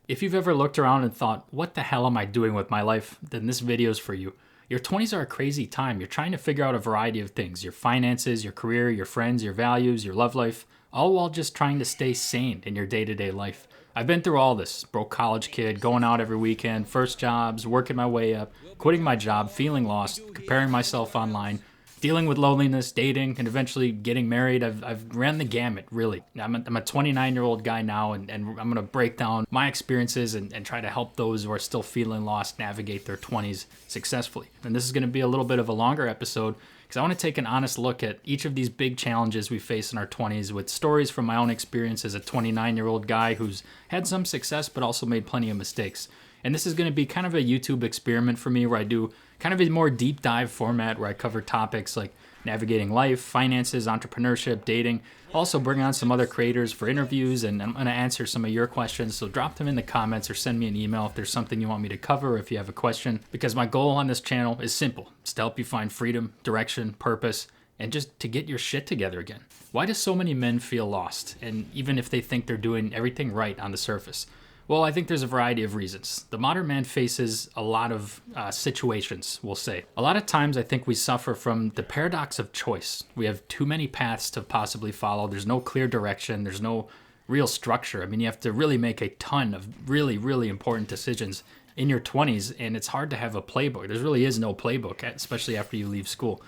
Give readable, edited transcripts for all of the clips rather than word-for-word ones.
If you've ever looked around and thought, what the hell am I doing with my life? Then this video is for you. Your 20s are a crazy time. You're trying to figure out a variety of things: your finances, your career, your friends, your values, your love life, all while just trying to stay sane in your day to day life. I've been through all this: broke college kid, going out every weekend, first jobs, working my way up, quitting my job, feeling lost, comparing myself online, dealing with loneliness, dating, and eventually getting married. I've ran the gamut, really. I'm a 29-year-old guy now, and I'm going to break down my experiences and try to help those who are still feeling lost navigate their 20s successfully. And this is going to be a little bit of a longer episode because I want to take an honest look at each of these big challenges we face in our 20s with stories from my own experience as a 29-year-old guy who's had some success but also made plenty of mistakes. And this is going to be kind of a YouTube experiment for me where I do kind of a more deep dive format where I cover topics like navigating life, finances, entrepreneurship, dating. Also bring on some other creators for interviews, and I'm going to answer some of your questions. So drop them in the comments or send me an email if there's something you want me to cover or if you have a question. Because my goal on this channel is simple. It's to help you find freedom, direction, purpose, and just to get your shit together again. Why do so many men feel lost? And even if they think they're doing everything right on the surface? Well, I think there's a variety of reasons. The modern man faces a lot of situations, we'll say. A lot of times I think we suffer from the paradox of choice. We have too many paths to possibly follow. There's no clear direction. There's no real structure. I mean, you have to really make a ton of really, really important decisions in your 20s, and it's hard to have a playbook. There really is no playbook, especially after you leave school.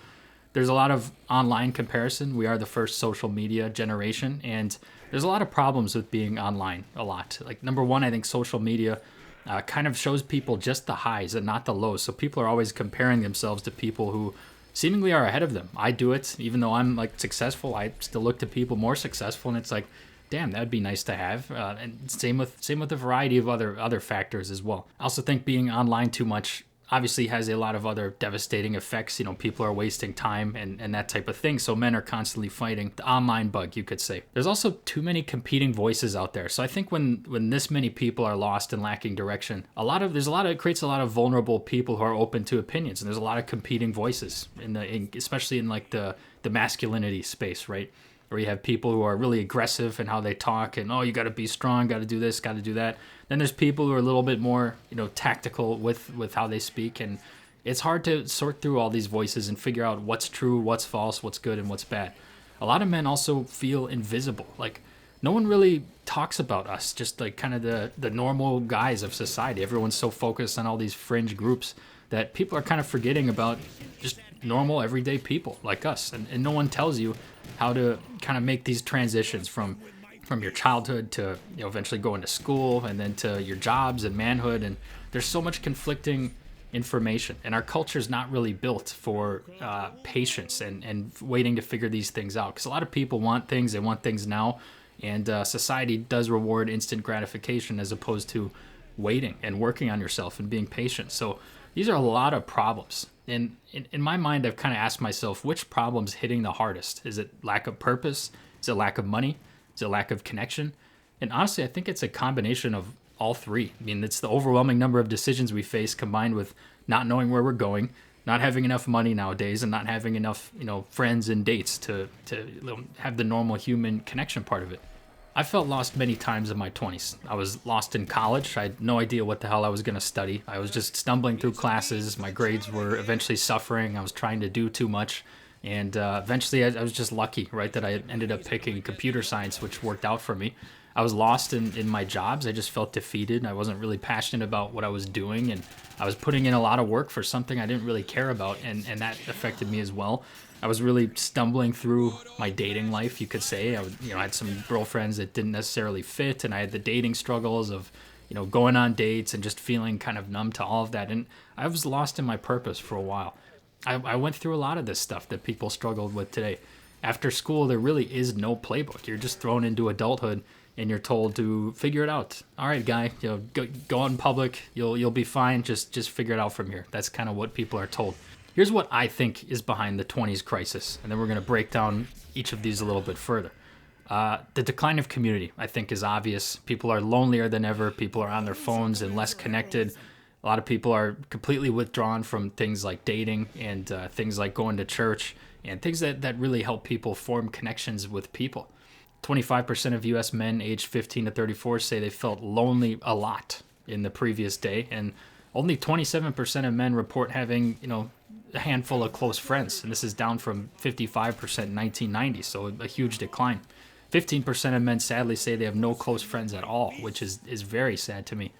There's a lot of online comparison. We are the first social media generation, and there's a lot of problems with being online a lot. Like, number one, I think social media kind of shows people just the highs and not the lows. So people are always comparing themselves to people who seemingly are ahead of them. I do it. Even though I'm like successful, I still look to people more successful, and it's like, damn, that'd be nice to have. And same with a variety of other factors as well. I also think being online too much obviously has a lot of other devastating effects. You know, people are wasting time and that type of thing. So men are constantly fighting the online bug, you could say. There's also too many competing voices out there. So I think when this many people are lost and lacking direction, it creates a lot of vulnerable people who are open to opinions. And there's a lot of competing voices especially in like the masculinity space, right? Where you have people who are really aggressive in how they talk and, oh, you got to be strong, got to do this, got to do that. Then there's people who are a little bit more, tactical with how they speak. And it's hard to sort through all these voices and figure out what's true, what's false, what's good, and what's bad. A lot of men also feel invisible. Like, no one really talks about us, just like kind of the normal guys of society. Everyone's so focused on all these fringe groups that people are kind of forgetting about just normal, everyday people like us. And no one tells you how to kind of make these transitions from your childhood to eventually going to school and then to your jobs and manhood. And there's so much conflicting information, and our culture is not really built for patience and waiting to figure these things out, because a lot of people want things, they want things now, and society does reward instant gratification as opposed to waiting and working on yourself and being patient. So these are a lot of problems. And in my mind, I've kind of asked myself, which problem's hitting the hardest? Is it lack of purpose? Is it lack of money? Is it lack of connection? And honestly, I think it's a combination of all three. I mean, it's the overwhelming number of decisions we face combined with not knowing where we're going, not having enough money nowadays, and not having enough, friends and dates to have the normal human connection part of it. I felt lost many times in my 20s. I was lost in college. I had no idea what the hell I was going to study. I was just stumbling through classes. My grades were eventually suffering. I was trying to do too much. And eventually I was just lucky, right, that I ended up picking computer science, which worked out for me. I was lost in my jobs. I just felt defeated. I wasn't really passionate about what I was doing. And I was putting in a lot of work for something I didn't really care about. And that affected me as well. I was really stumbling through my dating life, you could say. I had some girlfriends that didn't necessarily fit, and I had the dating struggles of, going on dates and just feeling kind of numb to all of that. And I was lost in my purpose for a while. I went through a lot of this stuff that people struggled with today. After school, there really is no playbook. You're just thrown into adulthood, and you're told to figure it out. All right, guy, go out in public. You'll be fine. Just figure it out from here. That's kind of what people are told. Here's what I think is behind the 20s crisis, and then we're going to break down each of these a little bit further. The decline of community, I think, is obvious. People are lonelier than ever. People are on their phones and less connected. A lot of people are completely withdrawn from things like dating and things like going to church and things that really help people form connections with people. 25% of US men aged 15 to 34 say they felt lonely a lot in the previous day, and only 27% of men report having, a handful of close friends, and this is down from 55% in 1990, so a huge decline. 15% of men sadly say they have no close friends at all, which is very sad to me.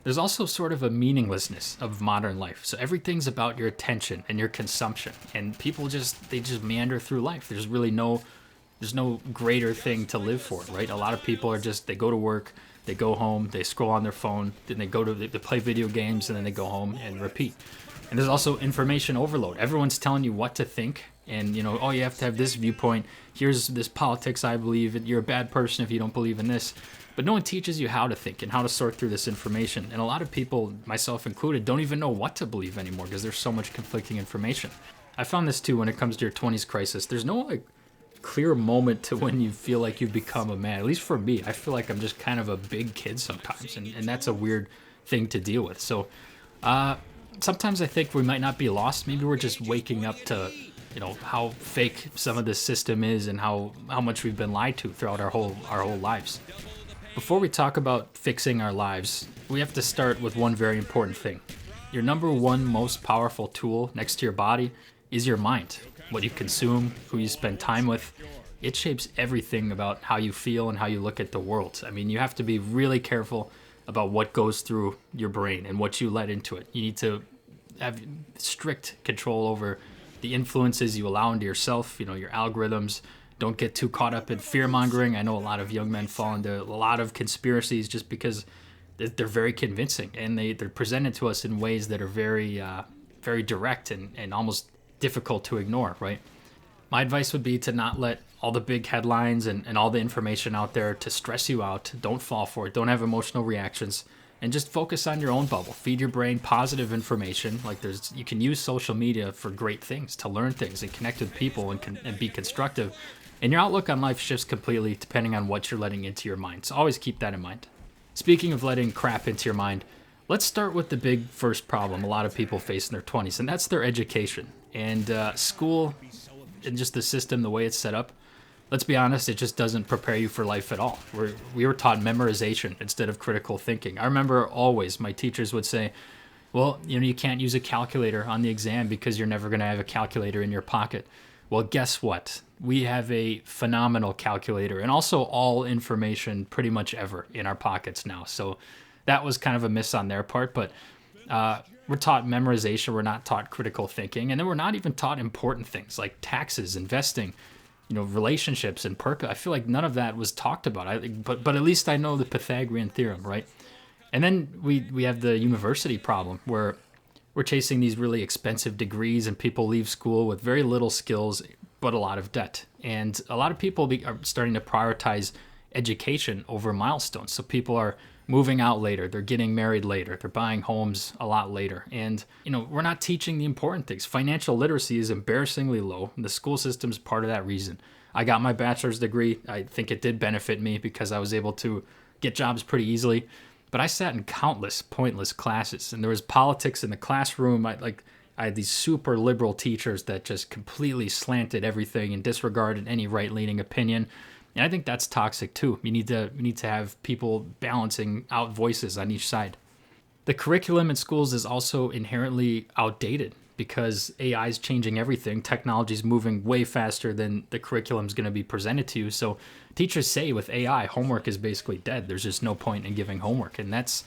There's also sort of a meaninglessness of modern life. So everything's about your attention and your consumption, and people just meander through life. There's no greater thing to live for, right? A lot of people they go to work, they go home, they scroll on their phone, then they play video games, and then they go home and repeat. And there's also information overload. Everyone's telling you what to think, and you have to have this viewpoint. Here's this politics I believe, and you're a bad person if you don't believe in this. But no one teaches you how to think and how to sort through this information. And a lot of people, myself included, don't even know what to believe anymore because there's so much conflicting information. I found this too when it comes to your 20s crisis. There's no clear moment to when you feel like you've become a man. At least for me, I feel like I'm just kind of a big kid sometimes, and that's a weird thing to deal with. So sometimes I think we might not be lost. Maybe we're just waking up to how fake some of this system is and how much we've been lied to throughout our whole lives. Before we talk about fixing our lives, we have to start with one very important thing. Your number one most powerful tool next to your body is your mind. What you consume, who you spend time with, it shapes everything about how you feel and how you look at the world. I mean, you have to be really careful about what goes through your brain and what you let into it. You need to have strict control over the influences you allow into yourself, your algorithms. Don't get too caught up in fear-mongering. I know a lot of young men fall into a lot of conspiracies just because they're very convincing, and they're presented to us in ways that are very, very direct and almost difficult to ignore, right? My advice would be to not let all the big headlines and all the information out there to stress you out. Don't fall for it. Don't have emotional reactions. And just focus on your own bubble. Feed your brain positive information. You can use social media for great things, to learn things and connect with people and be constructive. And your outlook on life shifts completely depending on what you're letting into your mind. So always keep that in mind. Speaking of letting crap into your mind, let's start with the big first problem a lot of people face in their 20s, and that's their education. And school and just the system, the way it's set up, let's be honest, it just doesn't prepare you for life at all. We were taught memorization instead of critical thinking. I remember always my teachers would say, well, you can't use a calculator on the exam because you're never going to have a calculator in your pocket. Well, guess what? We have a phenomenal calculator and also all information pretty much ever in our pockets now. So that was kind of a miss on their part, but we're taught memorization. We're not taught critical thinking. And then we're not even taught important things like taxes, investing, relationships and purpose. I feel like none of that was talked about. But at least I know the Pythagorean theorem, right? And then we have the university problem where we're chasing these really expensive degrees and people leave school with very little skills but a lot of debt. And a lot of people are starting to prioritize education over milestones. So people are moving out later, they're getting married later, they're buying homes a lot later. And, we're not teaching the important things. Financial literacy is embarrassingly low. And the school system's part of that reason. I got my bachelor's degree. I think it did benefit me because I was able to get jobs pretty easily. But I sat in countless pointless classes, and there was politics in the classroom. I had these super liberal teachers that just completely slanted everything and disregarded any right-leaning opinion. And I think that's toxic too. We need to have people balancing out voices on each side. The curriculum in schools is also inherently outdated because AI is changing everything. Technology is moving way faster than the curriculum is going to be presented to you. So teachers say with AI, homework is basically dead. There's just no point in giving homework. And that's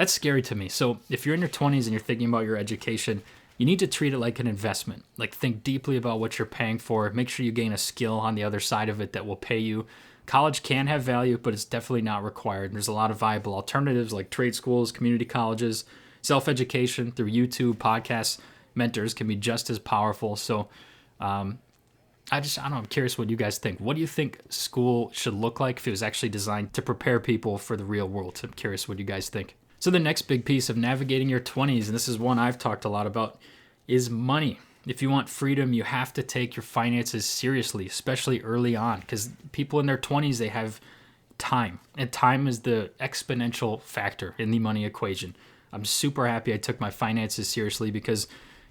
scary to me. So if you're in your 20s and you're thinking about your education, you need to treat it like an investment. Think deeply about what you're paying for. Make sure you gain a skill on the other side of it that will pay you. College can have value, but it's definitely not required. There's a lot of viable alternatives like trade schools, community colleges, self-education through YouTube, podcasts, mentors can be just as powerful. So I don't know, I'm curious what you guys think. What do you think school should look like if it was actually designed to prepare people for the real world? I'm curious what you guys think. So the next big piece of navigating your 20s, and this is one I've talked a lot about, is money. If you want freedom, you have to take your finances seriously, especially early on, because people in their 20s, they have time, and time is the exponential factor in the money equation. I'm super happy I took my finances seriously because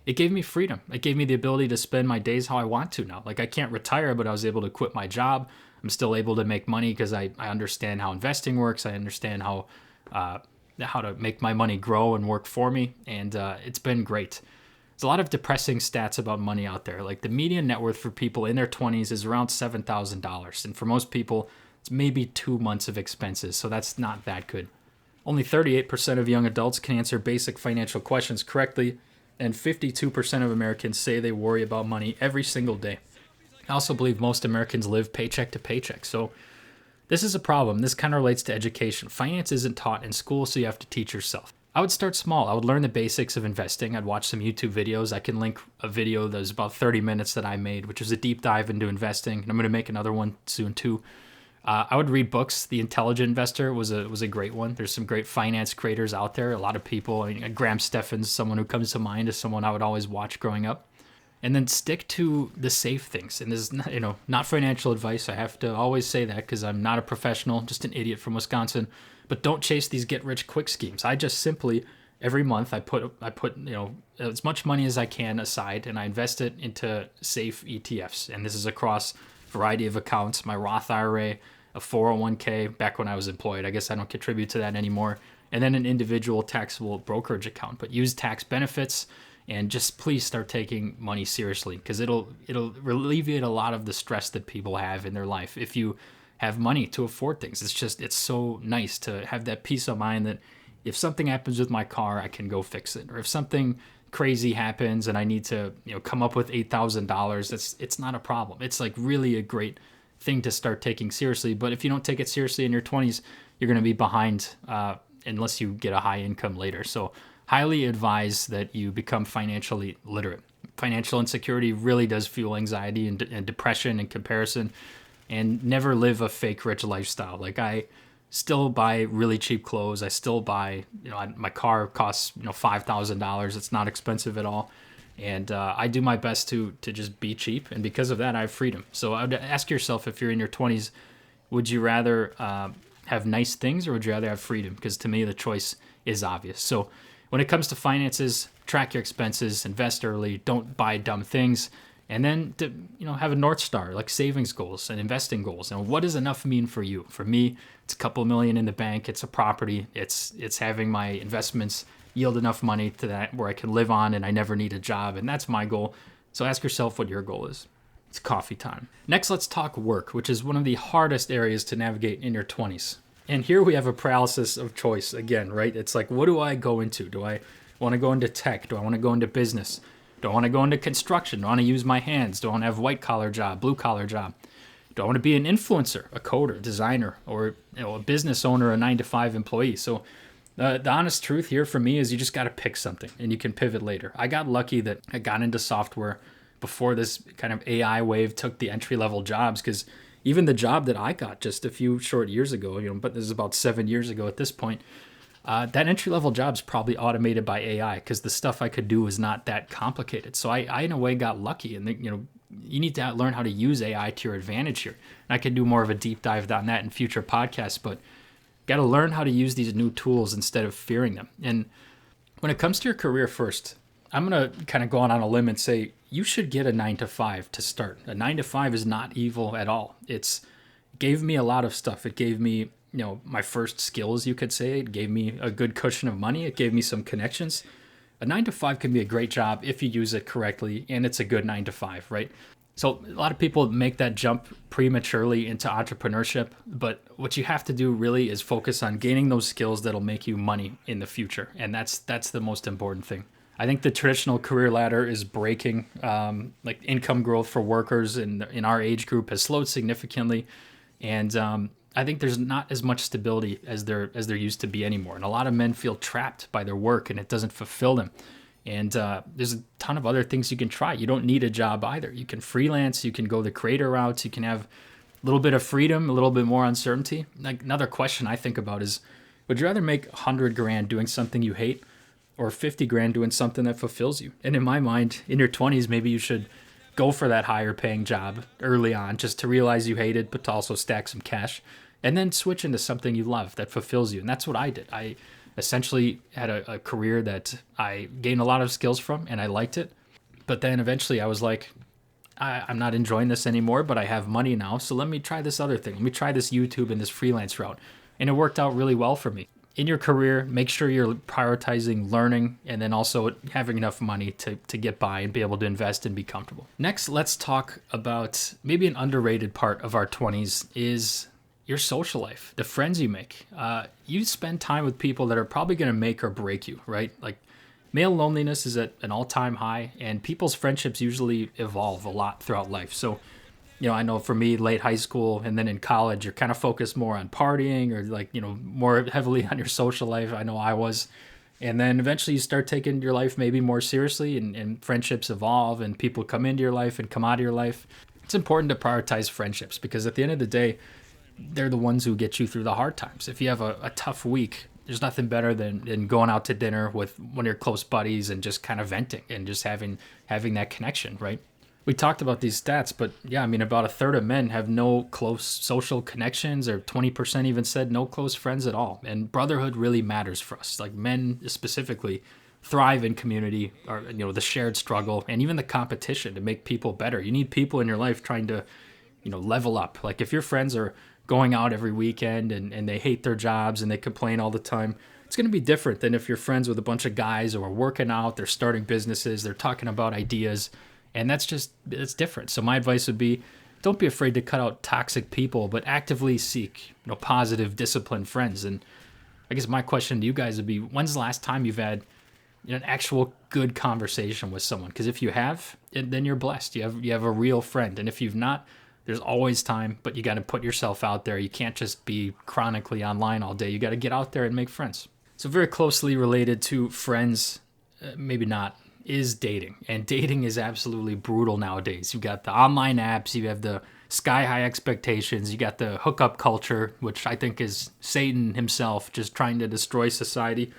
it gave me freedom. It gave me the ability to spend my days how I want to now. Like I can't retire, but I was able to quit my job. I'm still able to make money because I understand how investing works. I understand how to make my money grow and work for me. And it's been great. There's a lot of depressing stats about money out there. Like the median net worth for people in their 20s is around $7,000. And for most people, it's maybe 2 months of expenses. So that's not that good. Only 38% of young adults can answer basic financial questions correctly, and 52% of Americans say they worry about money every single day. I also believe most Americans live paycheck to paycheck. So this is a problem. This kind of relates to education. Finance isn't taught in school, so you have to teach yourself. I would start small. I would learn the basics of investing. I'd watch some YouTube videos. I can link a video that was about 30 minutes that I made, which was a deep dive into investing. And I'm going to make another one soon too. I would read books. The Intelligent Investor was a great one. There's some great finance creators out there. A lot of people. Graham Stephan's someone who comes to mind as someone I would always watch growing up. And then stick to the safe things. And this is not financial advice. I have to always say that because I'm not a professional, just an idiot from Wisconsin. But don't chase these get rich quick schemes. I just simply every month I put as much money as I can aside, and I invest it into safe ETFs. And this is across a variety of accounts: my Roth IRA, a 401k back when I was employed. I guess I don't contribute to that anymore. And then an individual taxable brokerage account. But use tax benefits. And just please start taking money seriously, because it'll alleviate a lot of the stress that people have in their life if you have money to afford things. It's so nice to have that peace of mind that if something happens with my car, I can go fix it. Or if something crazy happens and I need to come up with $8,000, it's not a problem. It's like really a great thing to start taking seriously. But if you don't take it seriously in your 20s, you're going to be behind unless you get a high income later. So highly advise that you become financially literate. Financial insecurity really does fuel anxiety and depression and comparison, and never live a fake rich lifestyle. Like I still buy really cheap clothes. I still buy, my car costs, $5,000. It's not expensive at all. And I do my best to just be cheap. And because of that, I have freedom. So I would ask yourself, if you're in your 20s, would you rather have nice things or would you rather have freedom? Because to me, the choice is obvious. So when it comes to finances, track your expenses, invest early, don't buy dumb things, and then have a North Star like savings goals and investing goals. And what does enough mean for you? For me, it's a couple million in the bank. It's a property. It's having my investments yield enough money to that where I can live on and I never need a job. And that's my goal. So ask yourself what your goal is. It's coffee time. Next, let's talk work, which is one of the hardest areas to navigate in your 20s. And here we have a paralysis of choice again, right? It's like, what do I go into? Do I want to go into tech? Do I want to go into business? Do I want to go into construction? Do I want to use my hands? Do I want to have a white collar job, blue collar job? Do I want to be an influencer, a coder, designer, or a business owner, a 9-to-5 employee? So the honest truth here for me is you just got to pick something and you can pivot later. I got lucky that I got into software before this kind of AI wave took the entry-level jobs, because even the job that I got just a few short years ago, but this is about 7 years ago at this point, that entry-level job is probably automated by AI because the stuff I could do is not that complicated. So I in a way got lucky, and you need to learn how to use AI to your advantage here. And I could do more of a deep dive on that in future podcasts, but got to learn how to use these new tools instead of fearing them. And when it comes to your career first, I'm going to kind of go on a limb and say you should get a 9-to-5 to start. A 9-to-5 is not evil at all. It gave me a lot of stuff. It gave me, my first skills, you could say. It gave me a good cushion of money. It gave me some connections. A 9-to-5 can be a great job if you use it correctly, and it's a good 9-to-5, right? So a lot of people make that jump prematurely into entrepreneurship, but what you have to do really is focus on gaining those skills that'll make you money in the future, and that's the most important thing. I think the traditional career ladder is breaking. Like income growth for workers in our age group has slowed significantly, and I think there's not as much stability as there used to be anymore. And a lot of men feel trapped by their work, and it doesn't fulfill them. And there's a ton of other things you can try. You don't need a job either. You can freelance. You can go the creator route. You can have a little bit of freedom, a little bit more uncertainty. Like another question I think about is, would you rather make $100,000 doing something you hate, or $50,000 doing something that fulfills you? And in my mind, in your 20s, maybe you should go for that higher paying job early on just to realize you hate it, but to also stack some cash, and then switch into something you love that fulfills you. And that's what I did. I essentially had a career that I gained a lot of skills from and I liked it. But then eventually I was like, I'm not enjoying this anymore, but I have money now. So let me try this other thing. Let me try this YouTube and this freelance route. And it worked out really well for me. In your career, make sure you're prioritizing learning and then also having enough money to get by and be able to invest and be comfortable. Next, let's talk about maybe an underrated part of our 20s is your social life, the friends you make. You spend time with people that are probably going to make or break you, right? Like male loneliness is at an all-time high, and people's friendships usually evolve a lot throughout life. So, I know for me, late high school and then in college, you're kind of focused more on partying or like, more heavily on your social life. I know I was. And then eventually you start taking your life maybe more seriously and friendships evolve and people come into your life and come out of your life. It's important to prioritize friendships because at the end of the day, they're the ones who get you through the hard times. If you have a tough week, there's nothing better than going out to dinner with one of your close buddies and just kind of venting and just having that connection, right? We talked about these stats, but yeah, about a third of men have no close social connections, or 20% even said no close friends at all. And brotherhood really matters for us. Like men specifically thrive in community, or the shared struggle and even the competition to make people better. You need people in your life trying to, level up. Like if your friends are going out every weekend and they hate their jobs and they complain all the time, it's going to be different than if you're friends with a bunch of guys who are working out, they're starting businesses, they're talking about ideas. And it's different. So my advice would be, don't be afraid to cut out toxic people, but actively seek, positive, disciplined friends. And I guess my question to you guys would be, when's the last time you've had an actual good conversation with someone? Because if you have, then you're blessed. You have a real friend. And if you've not, there's always time, but you got to put yourself out there. You can't just be chronically online all day. You got to get out there and make friends. So very closely related to friends, maybe not, is dating. And dating is absolutely brutal nowadays. You got the online apps, you have the sky high expectations, you got the hookup culture, which I think is Satan himself just trying to destroy society.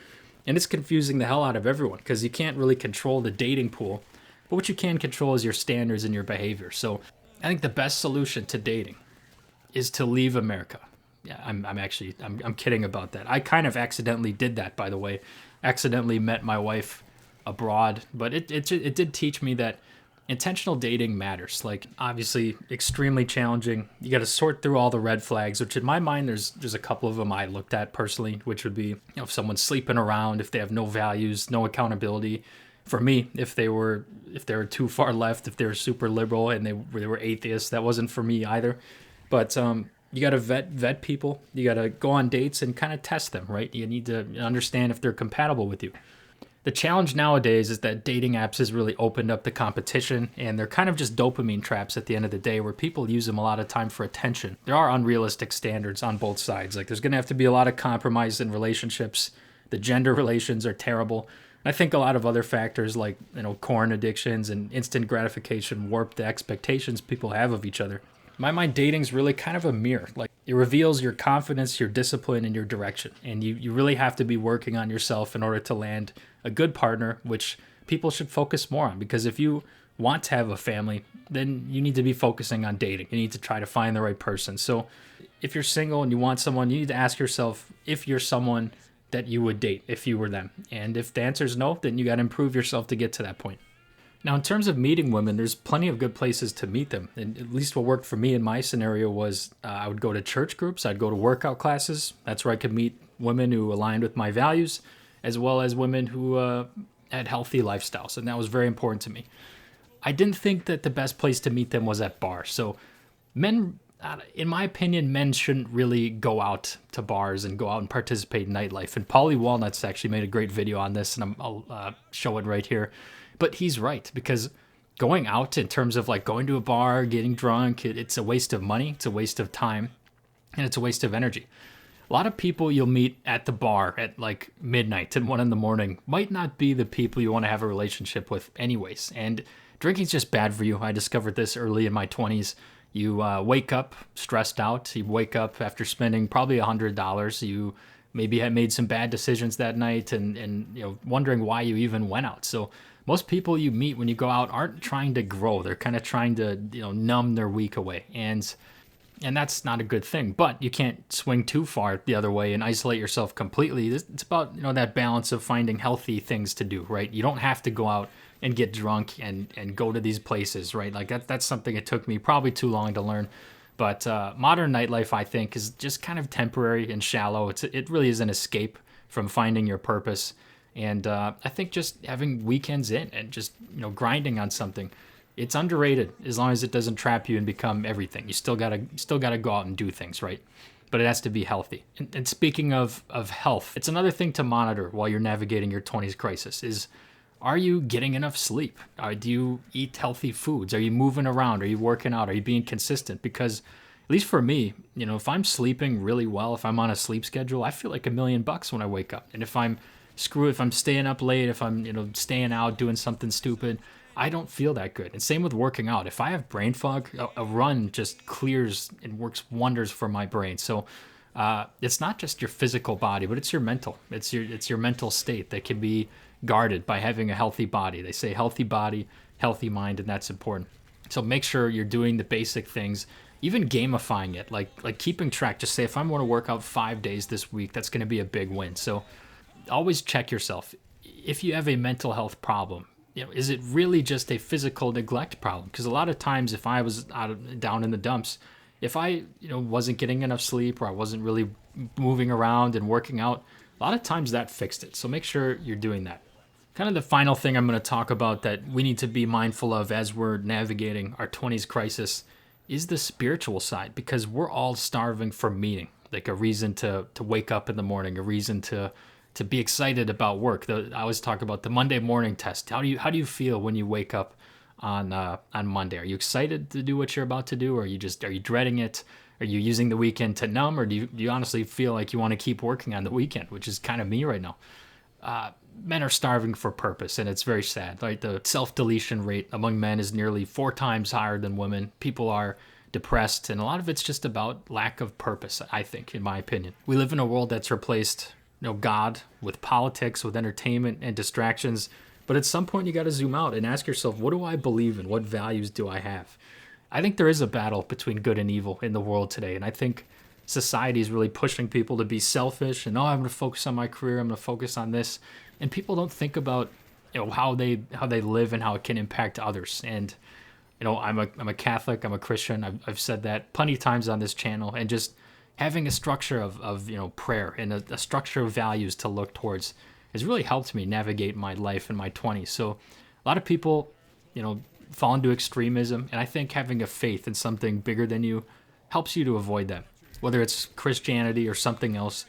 And it's confusing the hell out of everyone because you can't really control the dating pool. But what you can control is your standards and your behavior. So I think the best solution to dating is to leave America. Yeah, I'm kidding about that. I kind of accidentally did that, by the way. Accidentally met my wife abroad, but it did teach me that intentional dating matters. Like obviously extremely challenging. You got to sort through all the red flags, which in my mind there's a couple of them I looked at personally, which would be if someone's sleeping around, if they have no values, no accountability. For me, if they were too far left, if they were super liberal and they were atheists, that wasn't for me either. But you got to vet people. You got to go on dates and kind of test them, right? You need to understand if they're compatible with you. The challenge nowadays is that dating apps has really opened up the competition, and they're kind of just dopamine traps at the end of the day where people use them a lot of time for attention. There are unrealistic standards on both sides. Like there's going to have to be a lot of compromise in relationships. The gender relations are terrible. I think a lot of other factors like, corn addictions and instant gratification warp the expectations people have of each other. In my mind, dating's really kind of a mirror. Like it reveals your confidence, your discipline, and your direction. And you really have to be working on yourself in order to land a good partner, which people should focus more on. Because if you want to have a family, then you need to be focusing on dating. You need to try to find the right person. So if you're single and you want someone, you need to ask yourself if you're someone that you would date if you were them. And if the answer is no, then you got to improve yourself to get to that point. Now, in terms of meeting women, there's plenty of good places to meet them. And at least what worked for me in my scenario was I would go to church groups. I'd go to workout classes. That's where I could meet women who aligned with my values, as well as women who had healthy lifestyles. And that was very important to me. I didn't think that the best place to meet them was at bars. So men, in my opinion, men shouldn't really go out to bars and go out and participate in nightlife. And Paulie Walnuts actually made a great video on this, and I'll show it right here. But he's right, because going out in terms of like going to a bar, getting drunk, it's a waste of money, it's a waste of time, and it's a waste of energy. A lot of people you'll meet at the bar at like midnight and 1 a.m. might not be the people you want to have a relationship with anyways. And drinking's just bad for you. I discovered this early in my 20s. You wake up stressed out. You wake up after spending probably $100. You maybe had made some bad decisions that night and wondering why you even went out. So most people you meet when you go out aren't trying to grow. They're kind of trying to numb their week away. And And that's not a good thing, but you can't swing too far the other way and isolate yourself completely. It's about, that balance of finding healthy things to do, right? You don't have to go out and get drunk and go to these places, right? Like that's something it took me probably too long to learn. But modern nightlife, I think, is just kind of temporary and shallow. It really is an escape from finding your purpose. And I think just having weekends in and just grinding on something, it's underrated as long as it doesn't trap you and become everything. You still gotta go out and do things, right? But it has to be healthy. And speaking of health, it's another thing to monitor while you're navigating your 20s crisis is, are you getting enough sleep? Do you eat healthy foods? Are you moving around? Are you working out? Are you being consistent? Because at least for me, if I'm sleeping really well, if I'm on a sleep schedule, I feel like $1,000,000 when I wake up. And if I'm staying up late, if I'm, staying out doing something stupid, I don't feel that good. And same with working out. If I have brain fog, a run just clears and works wonders for my brain. So it's not just your physical body, but it's your mental. It's your mental state that can be guarded by having a healthy body. They say healthy body, healthy mind, and that's important. So make sure you're doing the basic things, even gamifying it, like keeping track. Just say, if I'm going to work out 5 days this week, that's going to be a big win. So always check yourself. If you have a mental health problem, is it really just a physical neglect problem? Because a lot of times, if I was down in the dumps, if I wasn't getting enough sleep, or I wasn't really moving around and working out, a lot of times that fixed it. So make sure you're doing that. Kind of the final thing I'm going to talk about that we need to be mindful of as we're navigating our 20s crisis is the spiritual side, because we're all starving for meaning, like a reason to wake up in the morning, a reason to be excited about work. I always talk about the Monday morning test. How do you feel when you wake up on Monday? Are you excited to do what you're about to do, or are you dreading it? Are you using the weekend to numb, or do you honestly feel like you want to keep working on the weekend, which is kind of me right now? Men are starving for purpose, and it's very sad. Right, the self-deletion rate among men is nearly 4 times higher than women. People are depressed, and a lot of it's just about lack of purpose, I think, in my opinion. We live in a world that's replaced God with politics, with entertainment and distractions. But at some point, you got to zoom out and ask yourself, what do I believe in? What values do I have? I think there is a battle between good and evil in the world today. And I think society is really pushing people to be selfish and, I'm going to focus on my career. I'm going to focus on this. And people don't think about, how they live and how it can impact others. And, I'm a Catholic, I'm a Christian. I've said that plenty of times on this channel, and just having a structure of prayer and a structure of values to look towards has really helped me navigate my life in my 20s. So a lot of people, fall into extremism, and I think having a faith in something bigger than you helps you to avoid that. Whether it's Christianity or something else,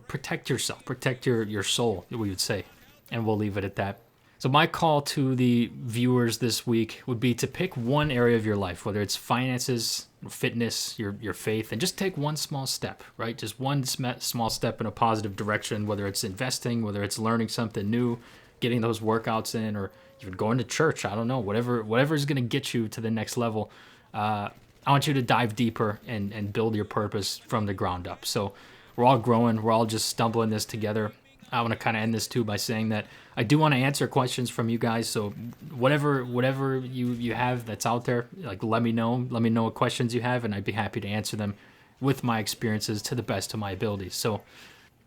protect yourself, protect your soul, we would say, and we'll leave it at that. So my call to the viewers this week would be to pick one area of your life, whether it's finances, fitness, your faith, and just take one small step, right? Just one small step in a positive direction, whether it's investing, whether it's learning something new, getting those workouts in, or even going to church. I don't know, whatever is going to get you to the next level. I want you to dive deeper and build your purpose from the ground up. So we're all growing. We're all just stumbling this together. I want to kind of end this too by saying that I do want to answer questions from you guys. So whatever you have that's out there, like let me know what questions you have, and I'd be happy to answer them with my experiences to the best of my abilities. So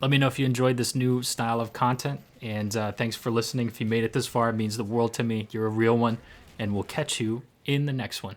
let me know if you enjoyed this new style of content, and thanks for listening. If you made it this far, it means the world to me. You're a real one, and we'll catch you in the next one.